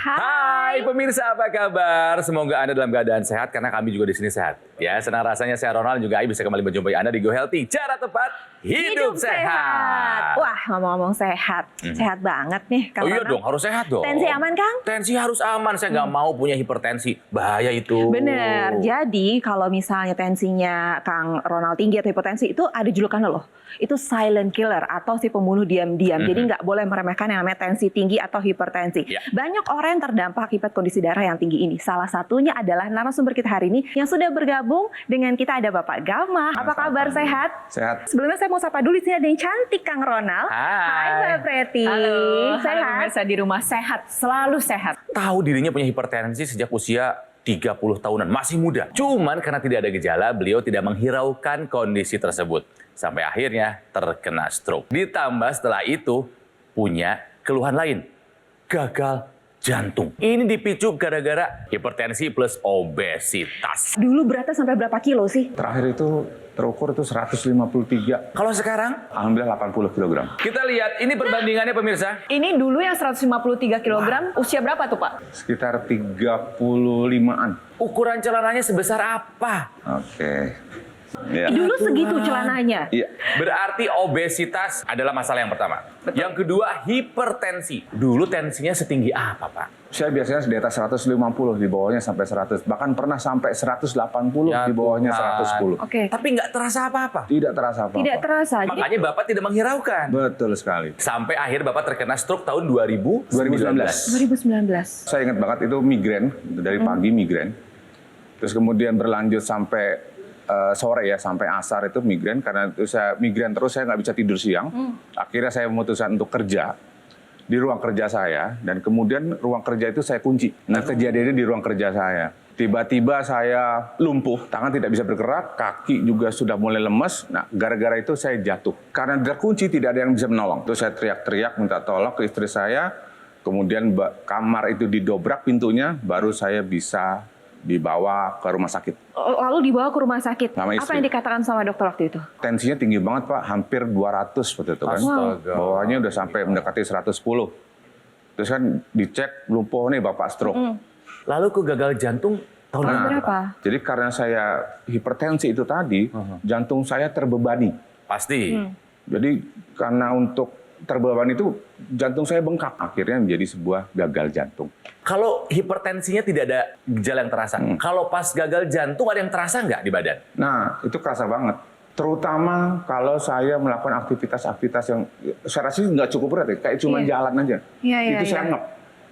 Hai pemirsa, apa kabar? Semoga Anda dalam keadaan sehat karena kami juga di sini sehat. Ya, senang rasanya saya Ronald juga bisa kembali menjumpai Anda di Go Healthy. Cara tepat hidup sehat. Wah, ngomong-ngomong sehat, sehat banget nih. Oh iya dong, harus sehat dong. Tensi aman, Kang? Tensi harus aman. Saya nggak mau punya hipertensi, bahaya itu. Bener. Jadi kalau misalnya tensinya Kang Ronald tinggi atau hipertensi itu ada julukannya loh. Itu silent killer atau si pembunuh diam-diam. Jadi nggak boleh meremehkan yang namanya tensi tinggi atau hipertensi. Ya. Banyak orang yang terdampak akibat kondisi darah yang tinggi ini. Salah satunya adalah narasumber kita hari ini yang sudah bergabung dengan kita ada Bapak Gama. Apa kabar, sehat? Sehat. Sebelumnya saya mau sapa dulu, di sini ada yang cantik Kang Ronald. Hai. Mbak Preti. Halo Sehat? pemirsa di rumah, sehat, selalu sehat. Tahu dirinya punya hipertensi sejak usia 30 tahunan, masih muda. Cuman karena tidak ada gejala, beliau tidak menghiraukan kondisi tersebut. Sampai akhirnya terkena stroke. Ditambah setelah itu punya keluhan lain, gagal jantung. Ini dipicu gara-gara hipertensi plus obesitas. Dulu beratnya sampai berapa kilo sih? Terakhir itu terukur itu 153. Kalau sekarang, Alhamdulillah 80 kg. kita lihat ini perbandingannya pemirsa. Ini dulu yang 153 kg, usia berapa tuh Pak? Sekitar 35-an. Ukuran celananya sebesar apa? Oke. Ya. Dulu segitu celananya. Iya. Berarti obesitas adalah masalah yang pertama. Yang kedua, hipertensi. Dulu tensinya setinggi apa, Pak? Saya biasanya di atas 150, di bawahnya sampai 100. Bahkan pernah sampai 180, Ya di bawahnya Tuhan. 110. Oke. Tapi nggak terasa apa-apa. Tidak terasa apa-apa. Tidak terasa. Jadi Makanya Bapak tidak menghiraukan. Betul sekali. Sampai akhir Bapak terkena stroke tahun 2019. 2019. Saya ingat banget itu migrain, dari pagi migrain. Terus kemudian berlanjut sampai sore ya, sampai asar itu migrain. Karena itu saya migrain terus, saya nggak bisa tidur siang. Akhirnya saya memutuskan untuk kerja di ruang kerja saya. Dan kemudian ruang kerja itu saya kunci. Nah, kejadiannya di ruang kerja saya. Tiba-tiba saya lumpuh, tangan tidak bisa bergerak, kaki juga sudah mulai lemes. Nah, gara-gara itu saya jatuh. Karena terkunci, tidak ada yang bisa menolong. Terus saya teriak-teriak, minta tolong ke istri saya. Kemudian kamar itu didobrak pintunya, baru saya bisa dibawa ke rumah sakit. Lalu dibawa ke rumah sakit. Sama istri. Apa yang dikatakan sama dokter waktu itu? Tensinya tinggi banget Pak, hampir 200 seperti itu kan. Astaga. Bawahnya udah sampai mendekati 110. Terus kan dicek, lumpuh nih Bapak stroke. Lalu ke gagal jantung tahun berapa? Jadi karena saya hipertensi itu tadi, jantung saya terbebani. Pasti. Jadi karena untuk terbebani itu jantung saya bengkak. Akhirnya menjadi sebuah gagal jantung. Kalau hipertensinya tidak ada gejala yang terasa. Kalau pas gagal jantung ada yang terasa nggak di badan? Nah, itu kerasa banget. Terutama kalau saya melakukan aktivitas-aktivitas yang saya rasa nggak cukup berat ya, kayak cuma jalan aja. Iya, itu iya, saya iya. ngep.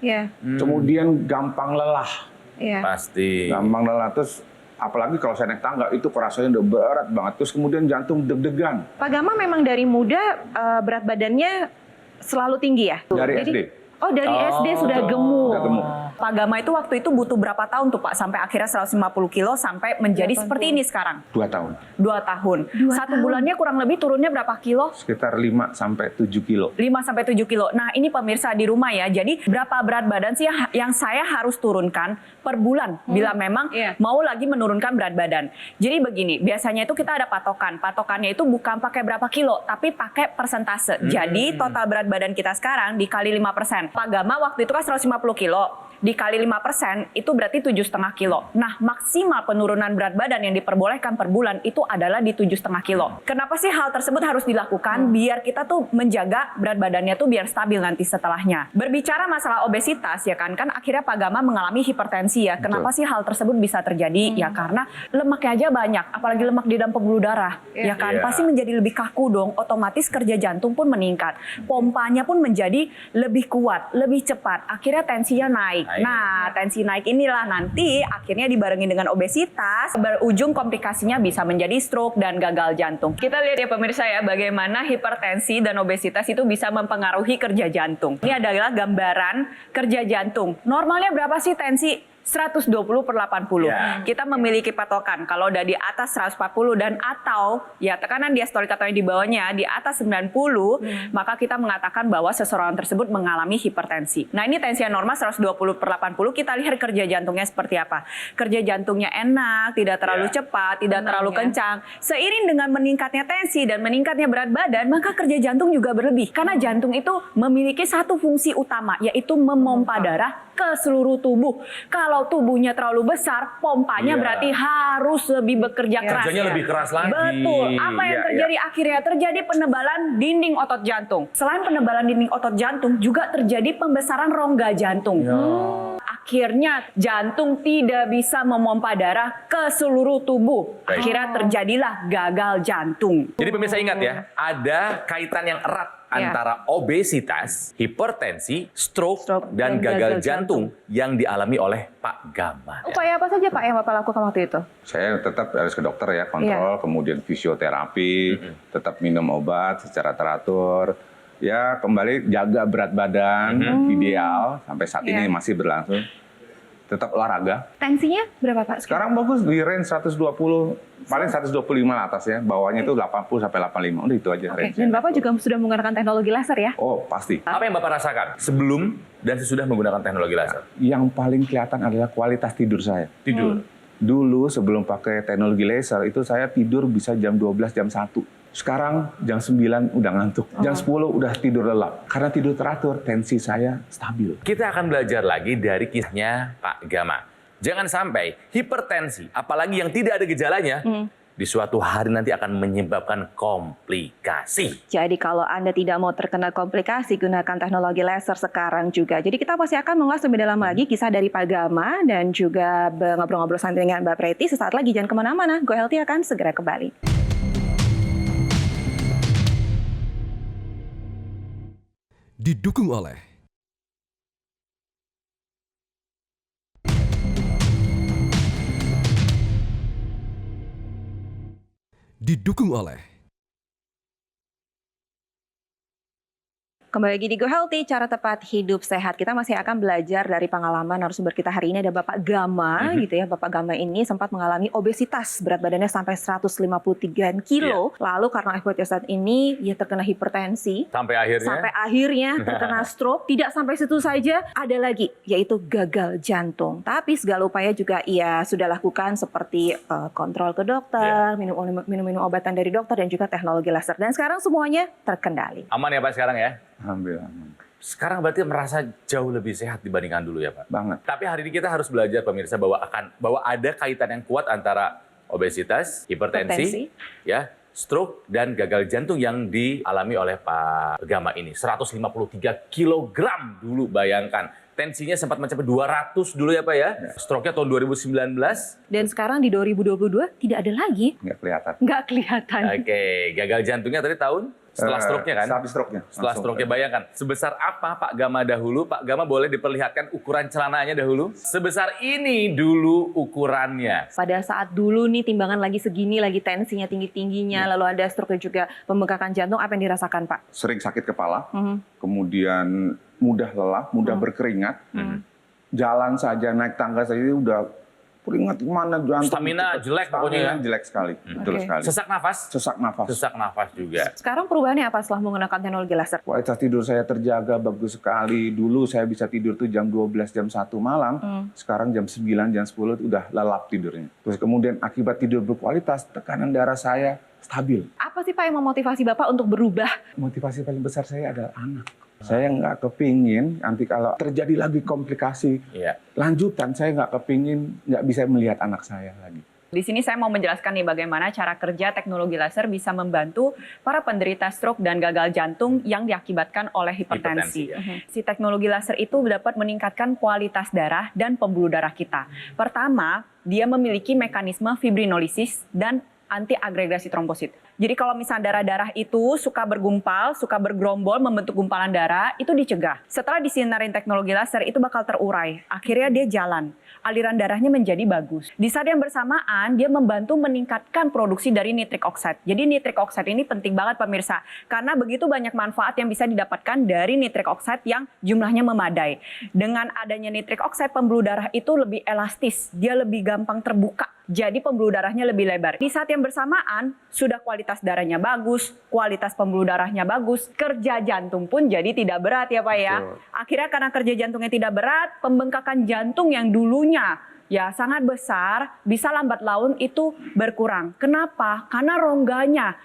Iya. Kemudian gampang lelah. Iya. Pasti. Gampang lelah. Terus apalagi kalau saya naik tangga itu kerasanya udah berat banget. Terus kemudian jantung deg-degan. Pak Gama memang dari muda berat badannya selalu tinggi ya? Dari Jadi- SD. Oh, dari SD sudah gemuk. Udah gemuk. Pak Gama itu waktu itu butuh berapa tahun tuh Pak sampai akhirnya 150 kilo sampai menjadi seperti ini sekarang? 2 tahun. 2 tahun. 1 bulannya kurang lebih turunnya berapa kilo? Sekitar 5 sampai 7 kilo. 5 sampai 7 kilo. Nah, ini pemirsa di rumah ya. Jadi berapa berat badan sih yang saya harus turunkan per bulan bila memang mau lagi menurunkan berat badan. Jadi begini, biasanya itu kita ada patokan. Patokannya itu bukan pakai berapa kilo, tapi pakai persentase. Jadi total berat badan kita sekarang dikali 5%. Pak Gama waktu itu kan 150 kilo. Dikali 5% itu berarti 7,5 kilo. Nah, maksimal penurunan berat badan yang diperbolehkan per bulan itu adalah di 7,5 kilo. Kenapa sih hal tersebut harus dilakukan? Biar kita tuh menjaga berat badannya tuh biar stabil nanti setelahnya. Berbicara masalah obesitas ya kan akhirnya Pak Gama mengalami hipertensi ya. Kenapa sih hal tersebut bisa terjadi? Ya karena lemaknya aja banyak, apalagi lemak di dalam pembuluh darah. Ya kan pasti menjadi lebih kaku dong. Otomatis kerja jantung pun meningkat. Pompanya pun menjadi lebih kuat, lebih cepat. Akhirnya tensinya naik. Nah, tensi naik inilah nanti akhirnya dibarengi dengan obesitas, berujung komplikasinya bisa menjadi stroke dan gagal jantung. Kita lihat ya pemirsa ya, bagaimana hipertensi dan obesitas itu bisa mempengaruhi kerja jantung. Ini adalah gambaran kerja jantung. Normalnya berapa sih tensi 120/80. Ya. Kita memiliki patokan kalau udah di atas 140 dan atau ya tekanan diastolik atau yang di bawahnya di atas 90, maka kita mengatakan bahwa seseorang tersebut mengalami hipertensi. Nah, ini tensi yang normal 120/80, kita lihat kerja jantungnya seperti apa. Kerja jantungnya enak, tidak terlalu cepat, tidak terlalu kencang. Seiring dengan meningkatnya tensi dan meningkatnya berat badan, maka kerja jantung juga berlebih. Karena jantung itu memiliki satu fungsi utama, yaitu memompa darah ke seluruh tubuh. Kalau tubuhnya terlalu besar, pompanya berarti harus lebih bekerja keras. Kerjanya lebih keras lagi. Betul. Apa yang terjadi akhirnya? Terjadi penebalan dinding otot jantung. Selain penebalan dinding otot jantung, juga terjadi pembesaran rongga jantung. Akhirnya jantung tidak bisa memompa darah ke seluruh tubuh. Baik. Akhirnya terjadilah gagal jantung. Jadi pemirsa ingat ya, ada kaitan yang erat antara obesitas, hipertensi, stroke, dan gagal jantung yang dialami oleh Pak Gama. Upaya apa saja Pak yang Bapak lakukan waktu itu? Saya tetap harus ke dokter ya, kontrol, kemudian fisioterapi, tetap minum obat secara teratur. Ya, kembali jaga berat badan ideal, sampai saat ini masih berlangsung. Tetap olahraga. Tensinya berapa Pak? Sekarang bagus di range 120, paling 125 atas ya. Bawahnya itu 80 sampai 85. Udah itu aja range. Dan Bapak juga sudah menggunakan teknologi laser ya? Oh, pasti. Apa yang Bapak rasakan sebelum dan sesudah menggunakan teknologi laser? Yang paling kelihatan adalah kualitas tidur saya. Tidur. Dulu sebelum pakai teknologi laser itu saya tidur bisa jam 12, jam 1. Sekarang jam 9 udah ngantuk. Jam 10 udah tidur lelap. Karena tidur teratur, tensi saya stabil. Kita akan belajar lagi dari kisahnya Pak Gama. Jangan sampai hipertensi, apalagi yang tidak ada gejalanya, di suatu hari nanti akan menyebabkan komplikasi. Jadi kalau Anda tidak mau terkena komplikasi, gunakan teknologi laser sekarang juga. Jadi kita pasti akan mengulas lebih dalam lagi kisah dari Pak Gama dan juga ngobrol-ngobrol santai dengan Mbak Preti. Sesaat lagi, jangan kemana-mana. Go Healthy akan segera kembali. Didukung oleh Kembali lagi di Go Healthy, cara tepat hidup sehat. Kita masih akan belajar dari pengalaman narasumber kita hari ini. Ada Bapak Gama, gitu ya. Bapak Gama ini sempat mengalami obesitas, berat badannya sampai 153 kilo. Lalu karena obesitas ini, dia terkena hipertensi. Sampai akhirnya Terkena stroke. Tidak sampai situ saja, ada lagi, yaitu gagal jantung. Tapi segala upaya juga ia sudah lakukan seperti kontrol ke dokter, minum obatan dari dokter, dan juga teknologi laser. Dan sekarang semuanya terkendali. Aman ya Pak sekarang ya? Alhamdulillah. Sekarang berarti merasa jauh lebih sehat dibandingkan dulu ya Pak? Banget. Tapi hari ini kita harus belajar pemirsa bahwa ada kaitan yang kuat antara obesitas, hipertensi, ya, stroke dan gagal jantung yang dialami oleh Pak Gama ini. 153 kilogram dulu, bayangkan. Tensinya sempat mencapai 200 dulu ya Pak ya. Stroke-nya tahun 2019. Dan sekarang di 2022 tidak ada lagi. Nggak kelihatan. Nggak kelihatan. Oke, gagal jantungnya tadi tahun? Setelah stroke-nya kan? Habis stroke-nya. Setelah stroke-nya, bayangkan. Sebesar apa Pak Gama dahulu? Pak Gama boleh diperlihatkan ukuran celananya dahulu? Sebesar ini dulu ukurannya. Pada saat dulu nih timbangan lagi segini, lagi tensinya tinggi-tingginya, lalu ada stroke juga pembengkakan jantung, apa yang dirasakan Pak? Sering sakit kepala, kemudian mudah lelah, mudah berkeringat. Jalan saja, naik tangga saja udah keringat mana jantung. Stamina jelek pokoknya ya? Stamina jelek sekali, betul sekali. Sesak nafas? Sesak nafas. Sesak nafas juga. Sekarang perubahannya apa setelah menggunakan teknologi laser? Kualitas tidur saya terjaga bagus sekali. Dulu saya bisa tidur tuh jam 12, jam 1 malam. Sekarang jam 9, jam 10 udah lelap tidurnya. Terus kemudian akibat tidur berkualitas, tekanan darah saya stabil. Apa sih Pak yang memotivasi Bapak untuk berubah? Motivasi paling besar saya adalah anak. Saya nggak kepingin nanti kalau terjadi lagi komplikasi lanjutan, saya nggak kepingin nggak bisa melihat anak saya lagi. Di sini saya mau menjelaskan nih bagaimana cara kerja teknologi laser bisa membantu para penderita stroke dan gagal jantung yang diakibatkan oleh hipertensi. Si teknologi laser itu dapat meningkatkan kualitas darah dan pembuluh darah kita. Pertama, dia memiliki mekanisme fibrinolisis dan anti-agregasi trombosit. Jadi kalau misalnya darah-darah itu suka bergumpal, suka bergerombol, membentuk gumpalan darah, itu dicegah. Setelah disinarin teknologi laser, itu bakal terurai. Akhirnya dia jalan. Aliran darahnya menjadi bagus. Di saat yang bersamaan, dia membantu meningkatkan produksi dari nitric oxide. Jadi nitric oxide ini penting banget pemirsa, karena begitu banyak manfaat yang bisa didapatkan dari nitric oxide yang jumlahnya memadai. Dengan adanya nitric oxide, pembuluh darah itu lebih elastis, dia lebih gampang terbuka. Jadi pembuluh darahnya lebih lebar. Di saat yang bersamaan, sudah kualitas darahnya bagus, kualitas pembuluh darahnya bagus, kerja jantung pun jadi tidak berat ya Pak ya. Betul. Akhirnya karena kerja jantungnya tidak berat, pembengkakan jantung yang dulunya ya sangat besar, bisa lambat laun itu berkurang. Kenapa? Karena rongganya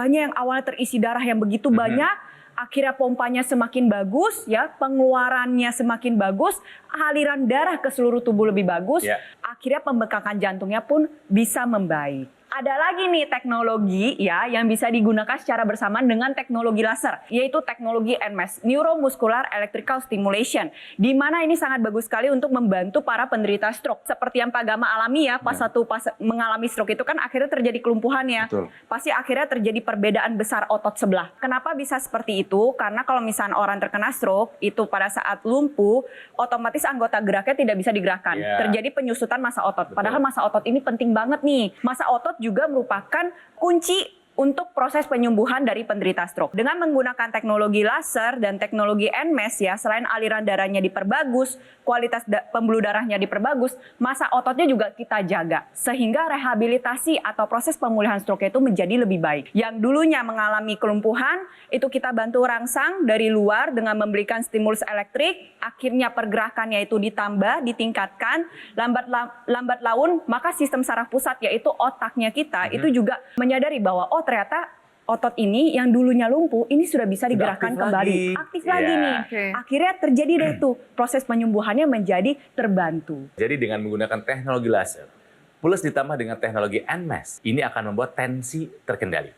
yang awalnya terisi darah yang begitu banyak, akhirnya pompanya semakin bagus, ya pengeluarannya semakin bagus, aliran darah ke seluruh tubuh lebih bagus, akhirnya pembengkakan jantungnya pun bisa membaik. Ada lagi nih teknologi ya yang bisa digunakan secara bersamaan dengan teknologi laser, yaitu teknologi NMES, Neuromuscular Electrical Stimulation, di mana ini sangat bagus sekali untuk membantu para penderita stroke. Seperti yang Pak Gama alami ya, pas mengalami stroke itu kan akhirnya terjadi kelumpuhan ya. Betul. Pasti akhirnya terjadi perbedaan besar otot sebelah. Kenapa bisa seperti itu? Karena kalau misalnya orang terkena stroke, itu pada saat lumpuh, otomatis anggota geraknya tidak bisa digerakkan. Terjadi penyusutan massa otot. Padahal massa otot ini penting banget nih. Massa otot juga merupakan kunci untuk proses penyembuhan dari penderita stroke. Dengan menggunakan teknologi laser dan teknologi NMES ya, selain aliran darahnya diperbagus, kualitas pembuluh darahnya diperbagus, massa ototnya juga kita jaga. Sehingga rehabilitasi atau proses pemulihan stroke itu menjadi lebih baik. Yang dulunya mengalami kelumpuhan, itu kita bantu rangsang dari luar dengan memberikan stimulus elektrik, akhirnya pergerakannya itu ditambah, ditingkatkan, lambat laun, maka sistem saraf pusat yaitu otaknya kita itu juga menyadari bahwa ternyata otot ini yang dulunya lumpuh ini sudah bisa digerakkan kembali. Aktif lagi nih. Akhirnya terjadi deh tuh proses penyembuhannya menjadi terbantu. Jadi dengan menggunakan teknologi laser plus ditambah dengan teknologi NMES, ini akan membuat tensi terkendali.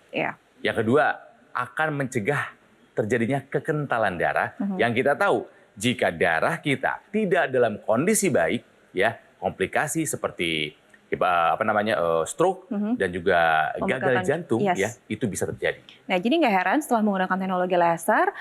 Yang kedua, akan mencegah terjadinya kekentalan darah yang kita tahu jika darah kita tidak dalam kondisi baik, ya komplikasi seperti stroke dan juga gagal jantung ya itu bisa terjadi. Nah, jadi nggak heran setelah menggunakan teknologi laser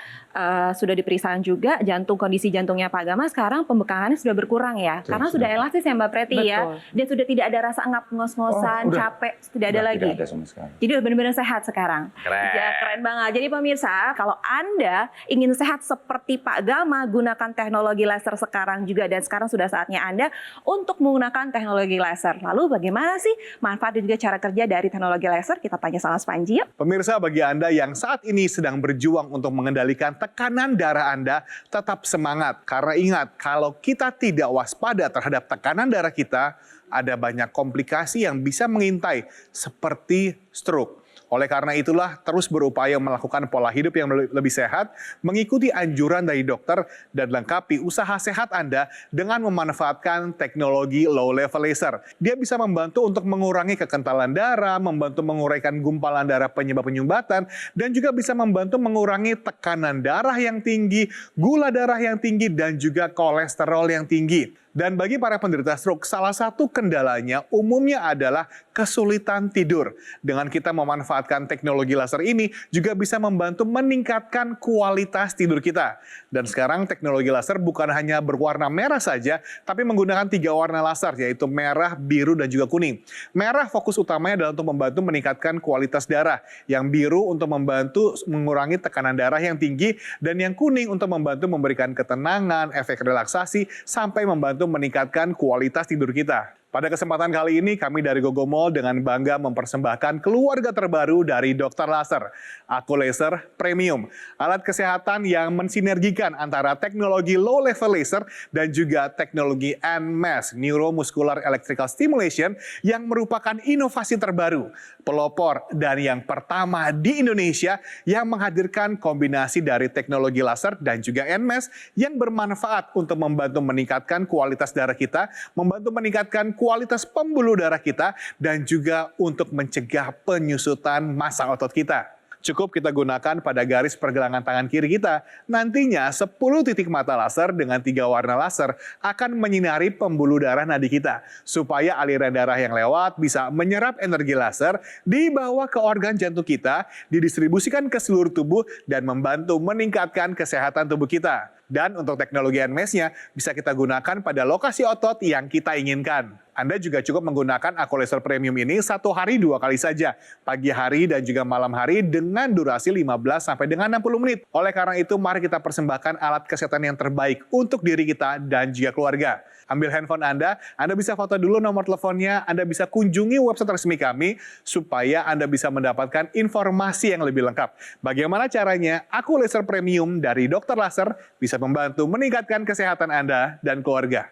sudah diperiksaan juga kondisi jantungnya Pak Gama sekarang pembekakannya sudah berkurang ya, karena sudah elastis ya Mbak Preti ya, dan sudah tidak ada rasa ngos-ngosan, capek, tidak ada lagi. Tidak ada sama sekali. Jadi udah benar-benar sehat sekarang. Keren. Ya, keren banget. Jadi pemirsa, kalau Anda ingin sehat seperti Pak Gama, gunakan teknologi laser sekarang juga, dan sekarang sudah saatnya Anda untuk menggunakan teknologi laser. Lalu bagaimana sih manfaat dan juga cara kerja dari teknologi laser? Kita tanya sama Spanji yuk. Pemirsa, bagi Anda yang saat ini sedang berjuang untuk mengendalikan tekanan darah Anda, tetap semangat. Karena ingat, kalau kita tidak waspada terhadap tekanan darah kita, ada banyak komplikasi yang bisa mengintai seperti stroke. Oleh karena itulah, terus berupaya melakukan pola hidup yang lebih sehat, mengikuti anjuran dari dokter, dan lengkapi usaha sehat Anda dengan memanfaatkan teknologi low level laser. Dia bisa membantu untuk mengurangi kekentalan darah, membantu menguraikan gumpalan darah penyebab penyumbatan, dan juga bisa membantu mengurangi tekanan darah yang tinggi, gula darah yang tinggi, dan juga kolesterol yang tinggi. Dan bagi para penderita stroke, salah satu kendalanya umumnya adalah kesulitan tidur. Dengan kita memanfaatkan teknologi laser ini, juga bisa membantu meningkatkan kualitas tidur kita. Dan sekarang teknologi laser bukan hanya berwarna merah saja, tapi menggunakan 3 warna laser, yaitu merah, biru, dan juga kuning. Merah fokus utamanya adalah untuk membantu meningkatkan kualitas darah. Yang biru untuk membantu mengurangi tekanan darah yang tinggi, dan yang kuning untuk membantu memberikan ketenangan, efek relaksasi, sampai membantu meningkatkan kualitas tidur kita. Pada kesempatan kali ini, kami dari Gogo Mall dengan bangga mempersembahkan keluarga terbaru dari Dr. Laser, Aku Laser Premium. Alat kesehatan yang mensinergikan antara teknologi low level laser dan juga teknologi NMES, Neuromuscular Electrical Stimulation, yang merupakan inovasi terbaru, pelopor, dan yang pertama di Indonesia yang menghadirkan kombinasi dari teknologi laser dan juga NMES yang bermanfaat untuk membantu meningkatkan kualitas darah kita, membantu meningkatkan kualitas pembuluh darah kita, dan juga untuk mencegah penyusutan massa otot kita. Cukup kita gunakan pada garis pergelangan tangan kiri kita. Nantinya 10 titik mata laser dengan 3 warna laser akan menyinari pembuluh darah nadi kita. Supaya aliran darah yang lewat bisa menyerap energi laser, dibawa ke organ jantung kita, didistribusikan ke seluruh tubuh dan membantu meningkatkan kesehatan tubuh kita. Dan untuk teknologi NMES-nya bisa kita gunakan pada lokasi otot yang kita inginkan. Anda juga cukup menggunakan Aku Laser Premium ini 1 hari 2 kali saja, pagi hari dan juga malam hari dengan durasi 15 sampai dengan 60 menit. Oleh karena itu, mari kita persembahkan alat kesehatan yang terbaik untuk diri kita dan juga keluarga. Ambil handphone Anda bisa foto dulu nomor teleponnya, Anda bisa kunjungi website resmi kami supaya Anda bisa mendapatkan informasi yang lebih lengkap. Bagaimana caranya? Aku Laser Premium dari Dr. Laser bisa membantu meningkatkan kesehatan Anda dan keluarga.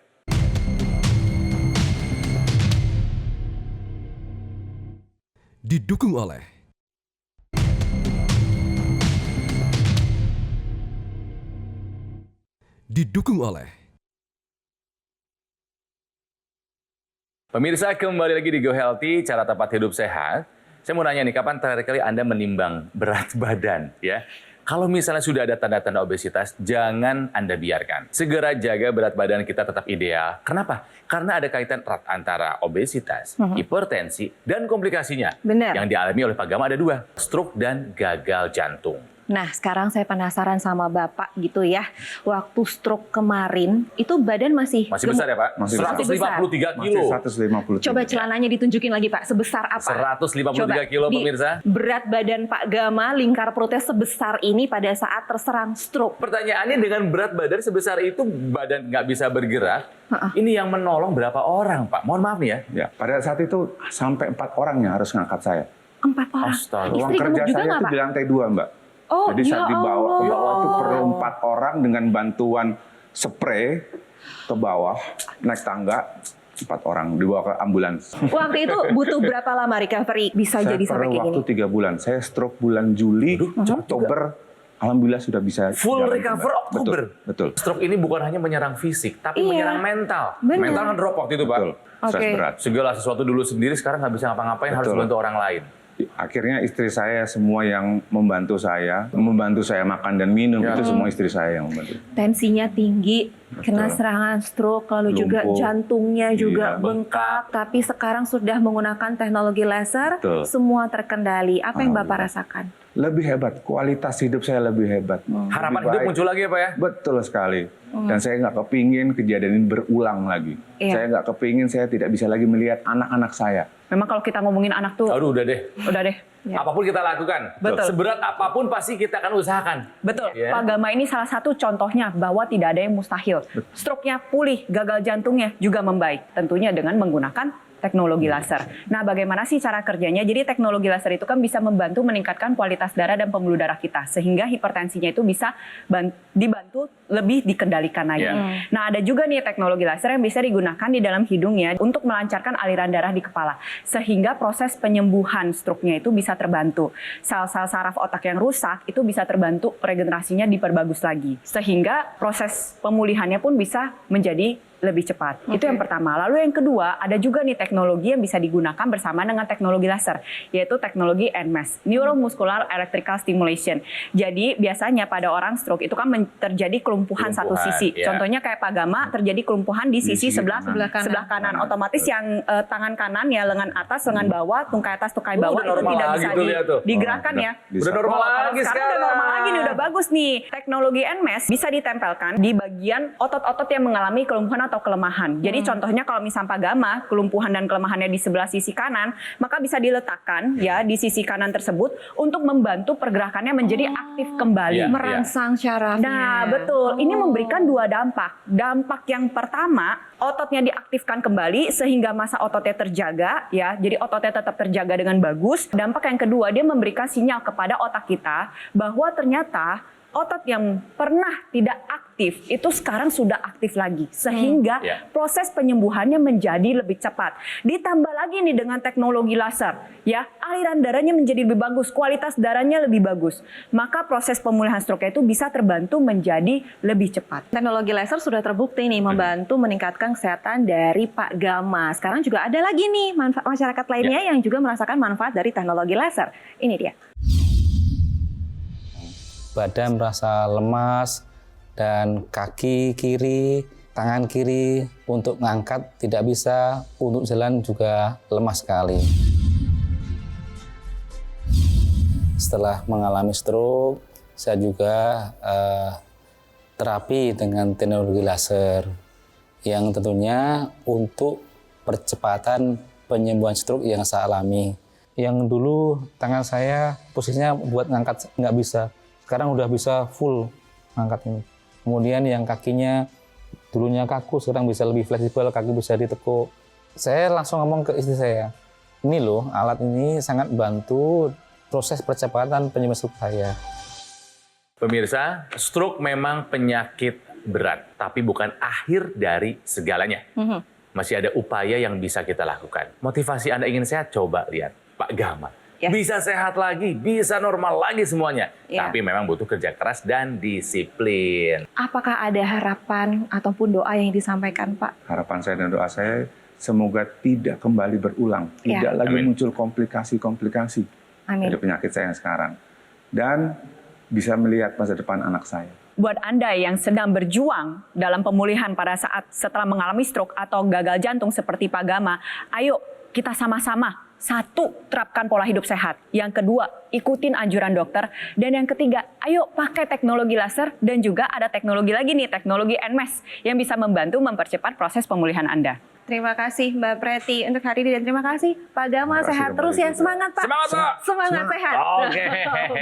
Didukung oleh Pemirsa, kembali lagi di Go Healthy, cara tepat hidup sehat. Saya mau nanya nih, kapan terakhir kali Anda menimbang berat badan? Ya, kalau misalnya sudah ada tanda-tanda obesitas, jangan Anda biarkan. Segera jaga berat badan kita tetap ideal. Kenapa? Karena ada kaitan erat antara obesitas, hipertensi, dan komplikasinya. Benar. Yang dialami oleh Pak Gama ada 2, stroke dan gagal jantung. Nah, sekarang saya penasaran sama Bapak gitu ya. Waktu stroke kemarin, itu badan masih Besar ya Pak? Masih besar. 153 kilo. Masih 150. Coba celananya ditunjukin lagi Pak, sebesar apa? 153 kilo pemirsa. Berat badan Pak Gama, lingkar perutnya sebesar ini pada saat terserang stroke. Pertanyaannya, dengan berat badan sebesar itu, badan nggak bisa bergerak, ini yang menolong berapa orang Pak? Mohon maaf nih ya. Ya, pada saat itu sampai 4 orang yang harus ngangkat saya. 4 orang? Astaga. Ruang Istri kerja gemuk juga saya nggak itu Pak? di lantai 2, Mbak. Oh, Jadi saat ya dibawa ke bawah Allah. itu perlu 4 orang dengan bantuan spray ke bawah, naik tangga, 4 orang dibawa ke ambulans. Waktu itu butuh berapa lama recovery bisa Saya jadi sampai perlu kayak waktu gini? 3 bulan. Saya stroke bulan Juli, Oktober, alhamdulillah sudah bisa Full jalan recover kembali. Oktober. Betul. Stroke ini bukan hanya menyerang fisik, tapi Iya. menyerang mental. Benar. Mental kan drop waktu itu Pak. Betul. Stres Oke. berat. Segala sesuatu dulu sendiri, sekarang nggak bisa ngapa-ngapain, harus Betul. bantu orang lain. Akhirnya istri saya semua yang membantu saya makan dan minum, Ya. itu semua istri saya yang membantu. Tensinya tinggi, kena serangan stroke, lalu juga Lumpuh. jantungnya juga Iya, bengkak. Tapi sekarang sudah menggunakan teknologi laser, Betul. semua terkendali. Apa yang Bapak Alhamdulillah. rasakan? Lebih hebat, kualitas hidup saya lebih hebat. Harapan Lebih hidup baik. muncul lagi ya Pak ya? Betul sekali. Dan saya nggak kepingin kejadian ini berulang lagi. Iya. Saya nggak kepingin saya tidak bisa lagi melihat anak-anak saya. Memang kalau kita ngomongin anak tuh, Aduh udah deh. udah deh. Ya. Apapun kita lakukan. Betul. Seberat apapun pasti kita akan usahakan. Betul, Ya. Pak Gama ini salah satu contohnya bahwa tidak ada yang mustahil. Stroke-nya pulih, gagal jantungnya juga membaik. Tentunya dengan menggunakan teknologi laser. Nah, bagaimana sih cara kerjanya? Jadi teknologi laser itu kan bisa membantu meningkatkan kualitas darah dan pembuluh darah kita. Sehingga hipertensinya itu bisa dibantu lebih dikendalikan lagi. Ya. Nah, ada juga nih teknologi laser yang bisa digunakan di dalam hidungnya untuk melancarkan aliran darah di kepala. Sehingga proses penyembuhan stroke-nya itu bisa terbantu. Sel-sel saraf otak yang rusak itu bisa terbantu regenerasinya diperbagus lagi. Sehingga proses pemulihannya pun bisa menjadi lebih cepat. Itu yang pertama. Lalu yang kedua, ada juga nih teknologi yang bisa digunakan bersama dengan teknologi laser, yaitu teknologi NMES, Neuromuscular Electrical Stimulation. Jadi biasanya pada orang stroke itu kan terjadi kelumpuhan satu sisi. Ya. Contohnya kayak Pak Gama terjadi kelumpuhan di sisi sisi sebelah kanan. kanan. Otomatis yang tangan kanan ya lengan atas, lengan bawah, tungkai atas, tungkai bawah udah itu normal tidak lagi bisa tuh, lihat tuh. digerakkan Oh, ya. bisa. Udah normal Kalau lagi sekarang udah normal lagi nih, udah bagus nih. Teknologi NMES bisa ditempelkan di bagian otot-otot yang mengalami kelumpuhan atau kelemahan. Jadi contohnya kalau misalnya Pak Gama, kelumpuhan dan kelemahannya di sebelah sisi kanan, maka bisa diletakkan ya di sisi kanan tersebut untuk membantu pergerakannya menjadi aktif kembali. Iya. Merangsang syarafnya. Nah, betul. Ini memberikan 2 dampak. Dampak yang pertama, ototnya diaktifkan kembali sehingga massa ototnya terjaga ya. Jadi ototnya tetap terjaga dengan bagus. Dampak yang kedua, dia memberikan sinyal kepada otak kita bahwa ternyata otot yang pernah tidak aktif itu sekarang sudah aktif lagi sehingga Ya. proses penyembuhannya menjadi lebih cepat. Ditambah lagi nih dengan teknologi laser ya, aliran darahnya menjadi lebih bagus, kualitas darahnya lebih bagus. Maka proses pemulihan stroke itu bisa terbantu menjadi lebih cepat. Teknologi laser sudah terbukti nih membantu meningkatkan kesehatan dari Pak Gama. Sekarang juga ada lagi nih masyarakat lainnya yang juga merasakan manfaat dari teknologi laser. Ini dia. badan merasa lemas, dan kaki kiri, tangan kiri untuk ngangkat tidak bisa, untuk jalan juga lemas sekali. Setelah mengalami stroke, saya juga terapi dengan teknologi laser yang tentunya untuk percepatan penyembuhan stroke yang saya alami. Yang dulu tangan saya posisinya buat ngangkat nggak bisa, sekarang udah bisa full ngangkat ini. Kemudian yang kakinya dulunya kaku, sekarang bisa lebih fleksibel, kaki bisa ditekuk. Saya langsung ngomong ke istri saya, ini loh alat ini sangat bantu proses percepatan penyembuhan stroke saya. Pemirsa, stroke memang penyakit berat, tapi bukan akhir dari segalanya. Masih ada upaya yang bisa kita lakukan. Motivasi Anda ingin sehat, coba lihat Pak Gama. Ya. Bisa sehat lagi, bisa normal lagi semuanya. Ya. Tapi memang butuh kerja keras dan disiplin. Apakah ada harapan ataupun doa yang disampaikan, Pak? Harapan saya dan doa saya semoga tidak kembali berulang, Ya. tidak lagi Amin. muncul komplikasi-komplikasi Amin. dari penyakit saya yang sekarang, dan bisa melihat masa depan anak saya. Buat Anda yang sedang berjuang dalam pemulihan pada saat setelah mengalami stroke atau gagal jantung seperti Pak Gama, ayo kita sama-sama. Satu, terapkan pola hidup sehat. Yang kedua, ikutin anjuran dokter. Dan yang ketiga, ayo pakai teknologi laser dan juga ada teknologi lagi nih, teknologi NMES yang bisa membantu mempercepat proses pemulihan Anda. Terima kasih Mbak Preti untuk hari ini dan terima kasih Pak Gama, Terima kasih sehat kembali terus ya. juga. Semangat Pak. Semangat, Pak. Semangat sehat. Oke.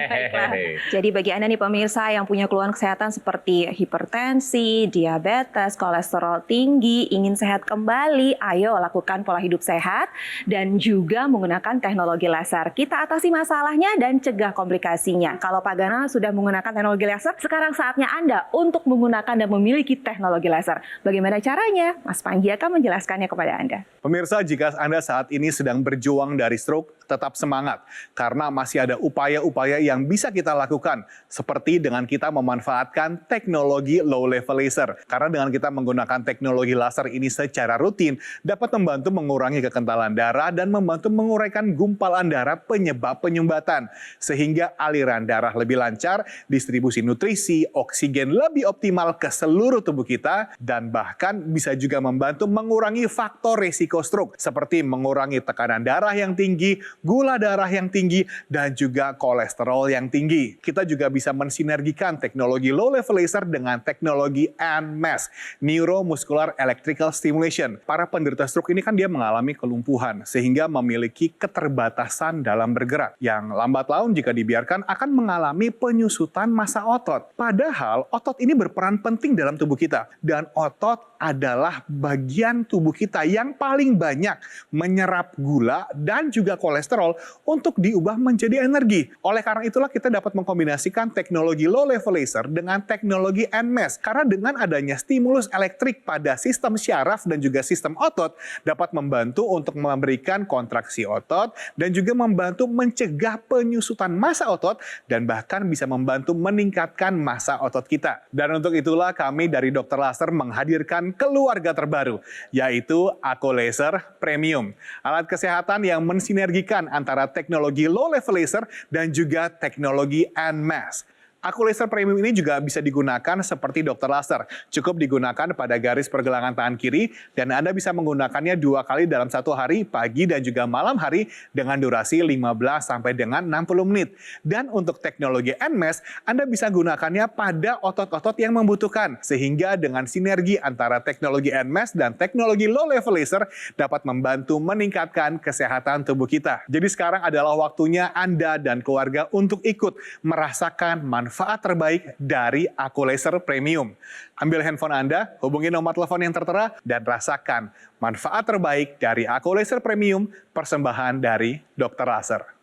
Baiklah. Jadi bagi Anda nih pemirsa yang punya keluhan kesehatan seperti hipertensi, diabetes, kolesterol tinggi, ingin sehat kembali, ayo lakukan pola hidup sehat dan juga menggunakan teknologi laser. Kita atasi masalahnya dan cegah komplikasinya. Kalau Pak Gama sudah menggunakan teknologi laser, sekarang saatnya Anda untuk menggunakan dan memiliki teknologi laser. Bagaimana caranya? Mas Panji akan menjelaskannya kepada Anda. Pemirsa, jika Anda saat ini sedang berjuang dari stroke, tetap semangat. Karena masih ada upaya-upaya yang bisa kita lakukan. Seperti dengan kita memanfaatkan teknologi low level laser. Karena dengan kita menggunakan teknologi laser ini secara rutin, dapat membantu mengurangi kekentalan darah dan membantu menguraikan gumpalan darah penyebab penyumbatan. Sehingga aliran darah lebih lancar, distribusi nutrisi, oksigen lebih optimal ke seluruh tubuh kita, dan bahkan bisa juga membantu mengurangi faktor risiko stroke seperti mengurangi tekanan darah yang tinggi, gula darah yang tinggi, dan juga kolesterol yang tinggi. Kita juga bisa mensinergikan teknologi low level laser dengan teknologi NMES, Neuromuscular Electrical Stimulation. Para penderita stroke ini kan dia mengalami kelumpuhan sehingga memiliki keterbatasan dalam bergerak yang lambat laun jika dibiarkan akan mengalami penyusutan massa otot. Padahal otot ini berperan penting dalam tubuh kita dan otot adalah bagian tubuh kita yang paling banyak menyerap gula dan juga kolesterol untuk diubah menjadi energi. Oleh karena itulah kita dapat mengkombinasikan teknologi low level laser dengan teknologi NMES. Karena dengan adanya stimulus elektrik pada sistem syaraf dan juga sistem otot dapat membantu untuk memberikan kontraksi otot dan juga membantu mencegah penyusutan massa otot dan bahkan bisa membantu meningkatkan massa otot kita. Dan untuk itulah kami dari Dr. Laser menghadirkan keluarga terbaru, yaitu Aku Laser Premium. Alat kesehatan yang mensinergikan antara teknologi low level laser dan juga teknologi NMES. Aku Laser Premium ini juga bisa digunakan seperti Dr. Laser. Cukup digunakan pada garis pergelangan tangan kiri dan Anda bisa menggunakannya 2 kali dalam 1 hari, pagi dan juga malam hari dengan durasi 15 sampai dengan 60 menit. Dan untuk teknologi NMES, Anda bisa gunakannya pada otot-otot yang membutuhkan. Sehingga dengan sinergi antara teknologi NMES dan teknologi low level laser dapat membantu meningkatkan kesehatan tubuh kita. Jadi sekarang adalah waktunya Anda dan keluarga untuk ikut merasakan manfaat terbaik dari Aku Laser Premium. Ambil handphone Anda, hubungi nomor telepon yang tertera, dan rasakan manfaat terbaik dari Aku Laser Premium, persembahan dari Dr. Laser.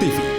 TV.